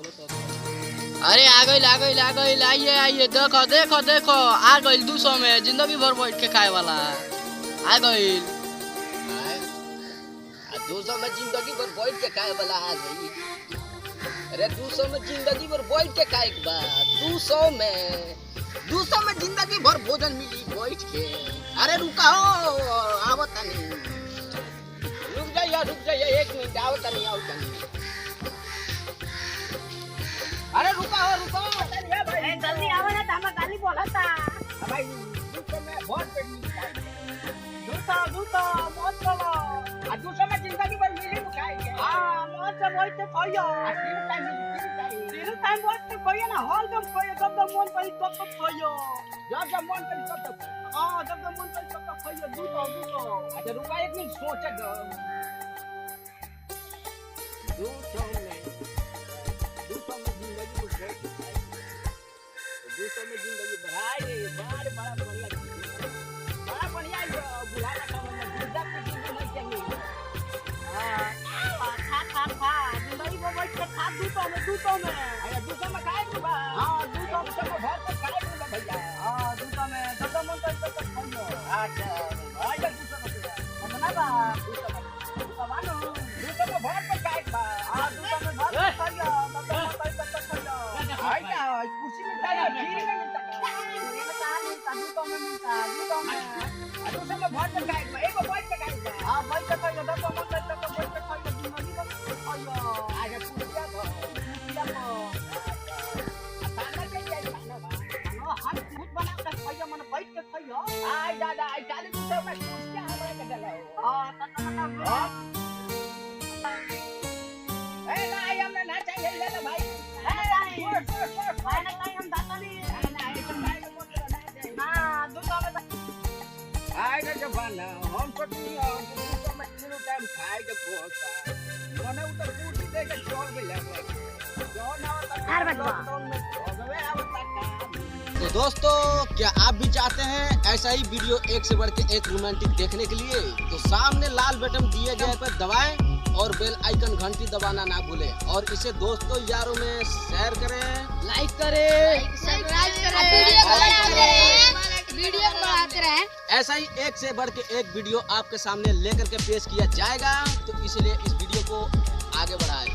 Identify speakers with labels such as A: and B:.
A: अरे आ गई आइए आइए देखो देखो देखो आ गई 200 में जिंदगी भर बैठ के खाए वाला आ गई
B: 200 में जिंदगी भर बैठ के खाए वाला आ गई। अरे 200 में जिंदगी भर बैठ के खाए के बाद 200 में जिंदगी भर भोजन मिली बैठ के। अरे रुका हो आवत नहीं, रुक जाइए 1 मिनट आवत नहीं। अरे रुका हो
C: भाई जल्दी आवा ना तामा गाली बोलता
B: भाई 200 में बहुत पेट मिलता है।
C: 200 मत बोलो
B: 200 में जिंदगी भर मिली खाएंगे।
C: हां मत से बोल के खोयो तीन टाइम बोल के खोयो ना हॉल जब खोयो जब मन करी तब खोयो
B: जब मन करी तब
C: हां जब मन करी तब खोयो 200
B: अच्छा रुका 1 मिनट सोच दो। 200 में जिंदगी को बैठ के 200 में जिंदगी बढ़ाए बड़ा बढ़िया बुढ़ा का मतलब गुर्दा पे जिंदगी चाहिए।
C: खा जिंदगी को बैठ के खा 200 में
B: अरे 200 में खाए बा।
C: हां
B: 200 में भर के खाए भैया।
C: हां 200 में जब मन करी तब खोयो
B: अच्छा भाई 200 में
C: ना बा
B: 200 में
C: 200 मानो
B: 200 में भर के खाए बा।
C: हां 200 में भर के खोयो तब मन करी तब खोयो
B: भाई क्या कुर्सी मिलता है खीर में मिलता है।
C: 200 में मिलता 200 में
B: 200 में भर के खाए बा। एगो बैठ के खाए बा।
C: हां बैठ के खोयो जब मन करी तब बैठ के खोयो जिंदगी को खोयो
B: आगे कुर्सिया को खाना चाहिए खाना बा।
C: हम खुद बना के खोयो मन बैठ के खोयो
B: आई दादा आई काली 200 में कुर्सिया हमरा के डालो।
C: हां ततना
B: ए ना आई हमने ना चाहिए ले ले भाई।
C: भाई ना कहीं हम दाता नहीं
B: ना आई तो भाई को बोल ना चाहिए।
C: हां 200 में
B: आई ना जवाना हम तो 200 में तीनों टाइम खाए के पोसा मने उधर कुर्सी दे के चल गइल है। जो ना
C: हर बटवा
D: तो दोस्तों क्या आप भी चाहते हैं ऐसा ही वीडियो एक से बढ़ के एक रोमांटिक देखने के लिए? तो सामने लाल बटन दिए गए पर दबाएं और बेल आइकन घंटी दबाना ना भूलें और इसे दोस्तों यारों में शेयर करें,
A: लाइक करें,
E: सब्सक्राइब करें, वीडियो को बढ़ाते रहें।
D: ऐसा ही एक से बढ़ के एक वीडियो आपके सामने लेकर के पेश किया जाएगा। तो इसलिए इस वीडियो को आगे बढ़ाएं।